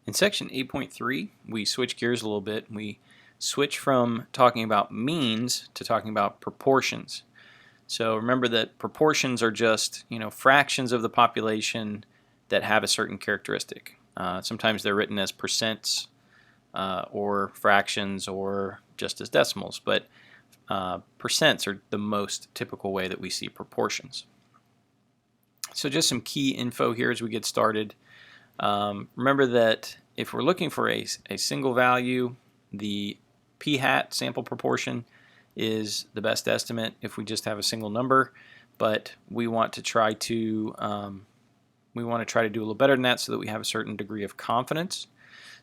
In section 8.3, we switch gears a little bit. We switch from talking about means to talking about proportions. So remember that proportions are just fractions of the population that have a certain characteristic. Sometimes they're written as percents or fractions or just as decimals, but percents are the most typical way that we see proportions. So just some key info here as we get started. Remember that if we're looking for a single value, the p-hat sample proportion is the best estimate if we just have a single number, but we want to try to do a little better than that so that we have a certain degree of confidence.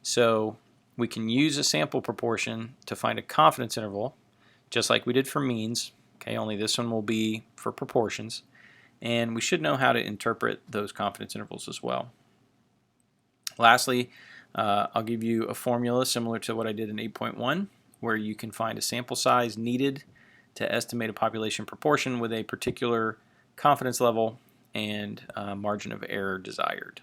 So we can use a sample proportion to find a confidence interval, just like we did for means. Okay, only this one will be for proportions, and we should know how to interpret those confidence intervals as well. Lastly, I'll give you a formula similar to what I did in 8.1, where you can find a sample size needed to estimate a population proportion with a particular confidence level and margin of error desired.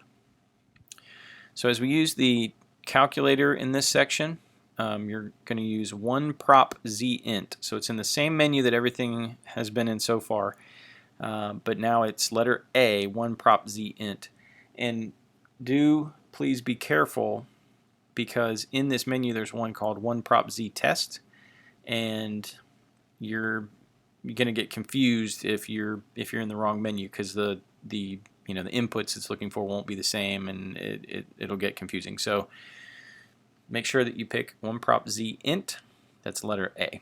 So as we use the calculator in this section, you're going to use one prop z int. So it's in the same menu that everything has been in so far, but now it's letter A, one prop z int. And do please be careful, because in this menu there's one called one prop z test, and you're going to get confused if you're in the wrong menu, because the inputs it's looking for won't be the same, and it'll get confusing. So make sure that you pick one prop z int. That's letter A.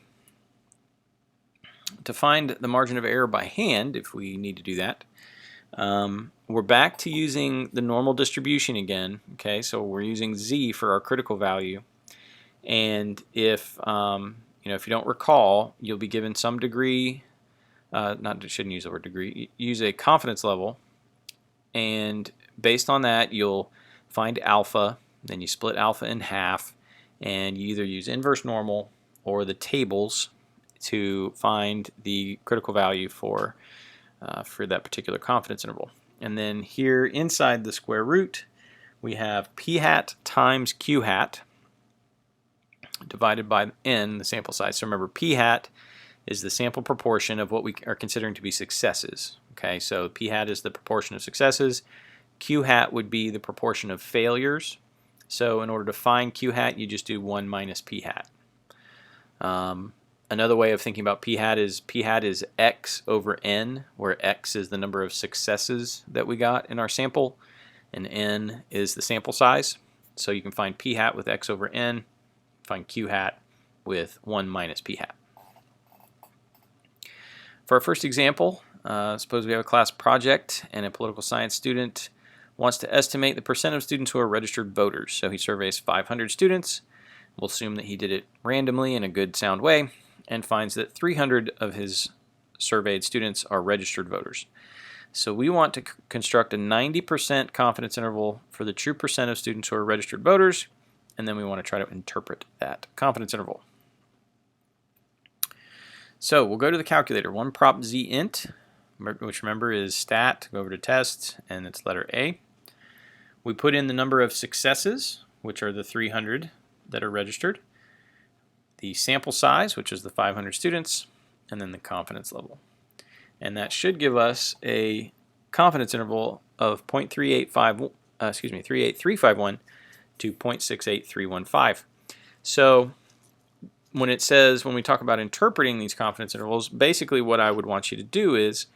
To find the margin of error by hand, if we need to do that, we're back to using the normal distribution again. Okay, so we're using z for our critical value, and if if you don't recall, you'll be given some degree. Shouldn't use the word degree. Use a confidence level, and based on that, you'll find alpha. Then you split alpha in half, and you either use inverse normal or the tables to find the critical value for that particular confidence interval. And then here inside the square root, we have p-hat times q-hat divided by n, the sample size. So remember, p-hat is the sample proportion of what we are considering to be successes. Okay, so p-hat is the proportion of successes. Q-hat would be the proportion of failures. So in order to find q-hat, you just do 1 minus p-hat. Another way of thinking about p-hat is x over n, where x is the number of successes that we got in our sample, and n is the sample size. So you can find p-hat with x over n, find q-hat with 1 minus p-hat. For our first example, suppose we have a class project and a political science student wants to estimate the percent of students who are registered voters. So he surveys 500 students. We'll assume that he did it randomly in a good, sound way, and finds that 300 of his surveyed students are registered voters. So we want to construct a 90% confidence interval for the true percent of students who are registered voters, and then we want to try to interpret that confidence interval. So we'll go to the calculator, one prop z int, which remember is stat, go over to test, and it's letter A. We put in the number of successes, which are the 300 that are registered, the sample size, which is the 500 students, and then the confidence level. And that should give us a confidence interval of 38351 to 0.68315. So when we talk about interpreting these confidence intervals, basically what I would want you to do is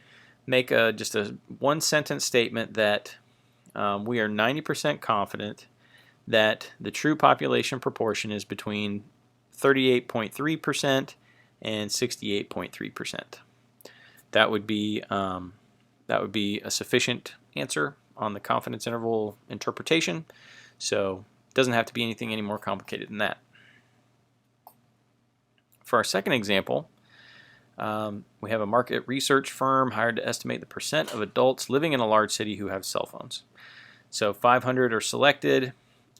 make just a one sentence statement that we are 90% confident that the true population proportion is between 38.3% and 68.3%. That would be a sufficient answer on the confidence interval interpretation. So it doesn't have to be anything any more complicated than that. For our second example, we have a market research firm hired to estimate the percent of adults living in a large city who have cell phones. So 500 are selected,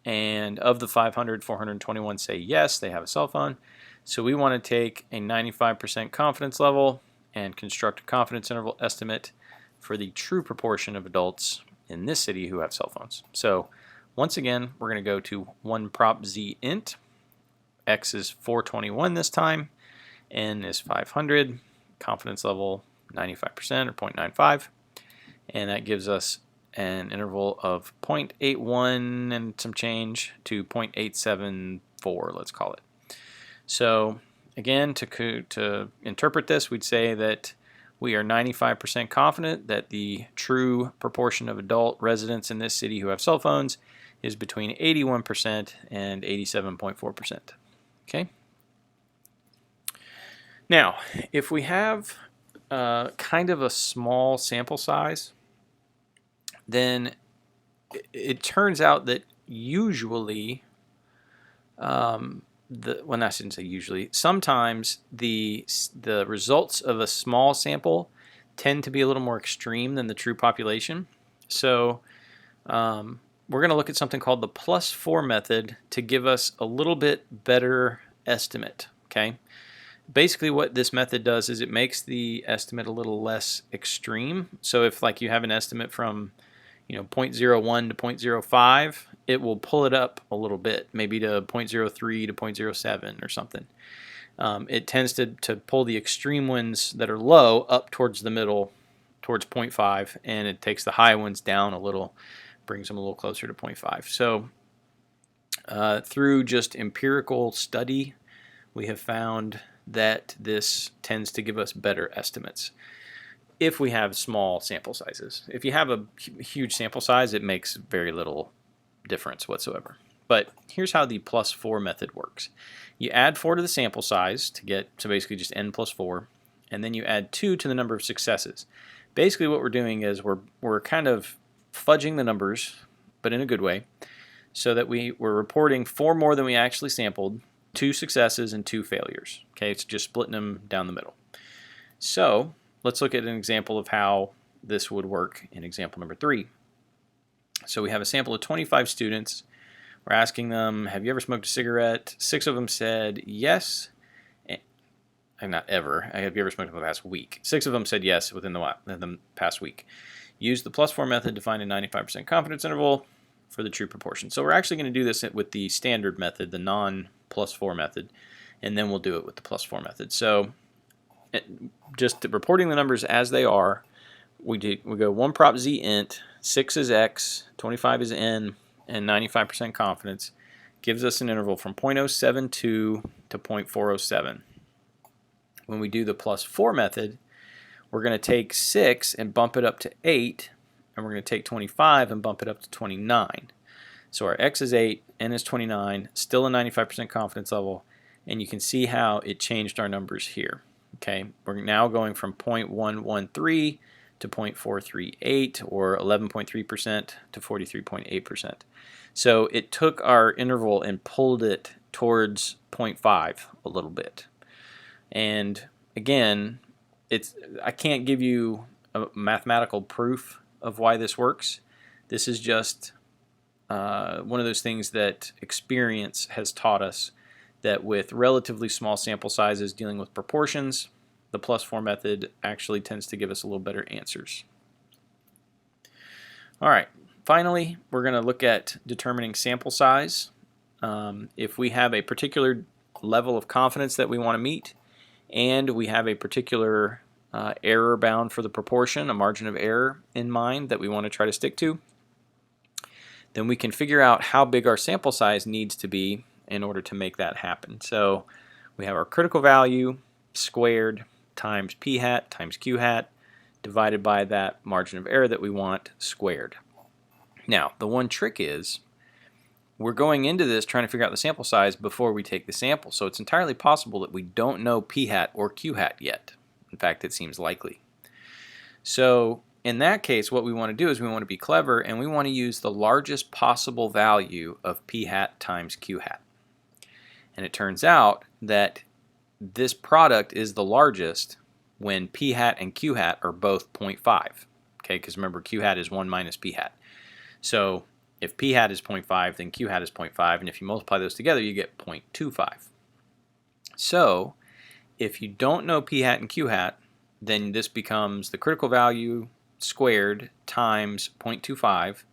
and of the 500, 421 say yes, they have a cell phone. So we want to take a 95% confidence level and construct a confidence interval estimate for the true proportion of adults in this city who have cell phones. So once again, we're going to go to one prop z int. X is 421 this time. N is 500. Confidence level 95% or 0.95. And that gives us an interval of 0.81 and some change to 0.874, let's call it. So again, to interpret this, we'd say that we are 95% confident that the true proportion of adult residents in this city who have cell phones is between 81% and 87.4%. Okay. Now, if we have kind of a small sample size, then it turns out that usually, well, I shouldn't say usually, sometimes the results of a small sample tend to be a little more extreme than the true population. So we're going to look at something called the +4 method to give us a little bit better estimate. Okay. Basically what this method does is it makes the estimate a little less extreme. So if like you have an estimate from 0.01 to 0.05, it will pull it up a little bit, maybe to 0.03 to 0.07 or something. It tends to pull the extreme ones that are low up towards the middle, towards 0.5, and it takes the high ones down a little, brings them a little closer to 0.5. So through just empirical study, we have found that this tends to give us better estimates if we have small sample sizes. If you have a huge sample size, it makes very little difference whatsoever. But here's how the +4 method works. You add 4 to the sample size to get, so basically just n plus 4, and then you add 2 to the number of successes. Basically what we're doing is we're kind of fudging the numbers, but in a good way, so that we're reporting 4 more than we actually sampled, 2 successes and 2 failures. Okay, it's just splitting them down the middle. So let's look at an example of how this would work in example number 3. So we have a sample of 25 students. We're asking them, have you ever smoked a cigarette? 6 of them said yes. Not ever. Have you ever smoked in the past week? 6 of them said yes within the past week. Use the +4 method to find a 95% confidence interval for the true proportion. So we're actually going to do this with the standard method, the non-+4 method, and then we'll do it with the +4 method. So just reporting the numbers as they are, we go one prop z int, 6 is x, 25 is n, and 95% confidence gives us an interval from 0.072 to 0.407. When we do the +4 method, we're going to take 6 and bump it up to 8, and we're going to take 25 and bump it up to 29. So our x is 8, n is 29, still a 95% confidence level, and you can see how it changed our numbers here. Okay, we're now going from 0.113 to 0.438, or 11.3% to 43.8%. So it took our interval and pulled it towards 0.5 a little bit. And again, I can't give you a mathematical proof of why this works. This is just one of those things that experience has taught us, that with relatively small sample sizes dealing with proportions, the +4 method actually tends to give us a little better answers. All right, finally, we're going to look at determining sample size. If we have a particular level of confidence that we want to meet, and we have a particular error bound for the proportion, a margin of error in mind that we want to try to stick to, then we can figure out how big our sample size needs to be in order to make that happen. So we have our critical value squared times p hat times q hat divided by that margin of error that we want squared. Now, the one trick is we're going into this trying to figure out the sample size before we take the sample. So it's entirely possible that we don't know p hat or q hat yet. In fact, it seems likely. So in that case, what we want to do is we want to be clever, and we want to use the largest possible value of p hat times q hat. And it turns out that this product is the largest when p hat and q hat are both 0.5. Okay, because remember, q hat is 1 minus p hat. So if p hat is 0.5, then q hat is 0.5, and if you multiply those together, you get 0.25. So if you don't know p hat and q hat, then this becomes the critical value squared times 0.25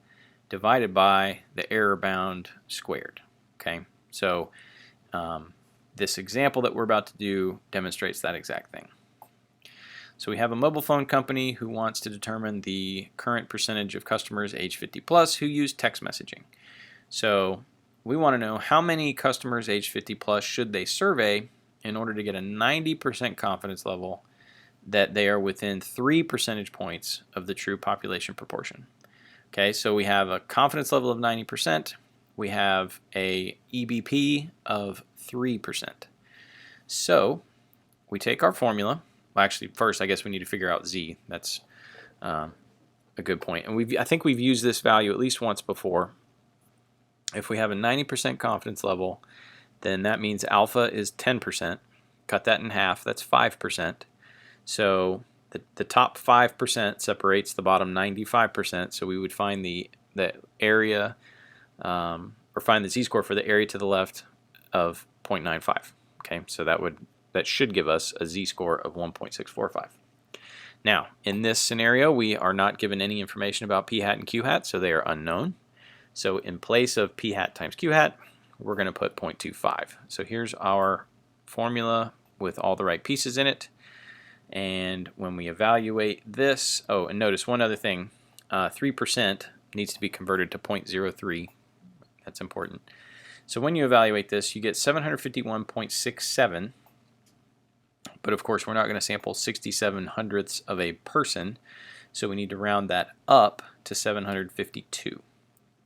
divided by the error bound squared. Okay, so this example that we're about to do demonstrates that exact thing. So we have a mobile phone company who wants to determine the current percentage of customers age 50 plus who use text messaging. So we want to know how many customers age 50 plus should they survey in order to get a 90% confidence level that they are within 3 percentage points of the true population proportion. Okay, so we have a confidence level of 90%. We have a EBP of 3%. So we take our formula. Well, actually, first I guess we need to figure out Z. That's a good point. And I think we've used this value at least once before. If we have a 90% confidence level, then that means alpha is 10%. Cut that in half, that's 5%. So the top 5% separates the bottom 95%. So we would find the area, or find the z-score for the area to the left of 0.95. Okay, so that should give us a z-score of 1.645. Now, in this scenario, we are not given any information about p hat and q hat, so they are unknown. So in place of p hat times q hat, we're going to put 0.25. So here's our formula with all the right pieces in it. And when we evaluate this, oh, and notice one other thing, 3% needs to be converted to 0.03. That's important. So when you evaluate this, you get 751.67. But of course, we're not going to sample 67 hundredths of a person, so we need to round that up to 752.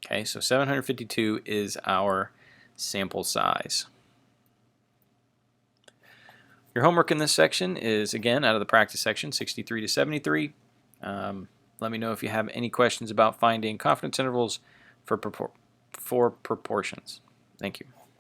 Okay, so 752 is our sample size. Your homework in this section is, again, out of the practice section, 63 to 73. Let me know if you have any questions about finding confidence intervals for proportions. Thank you.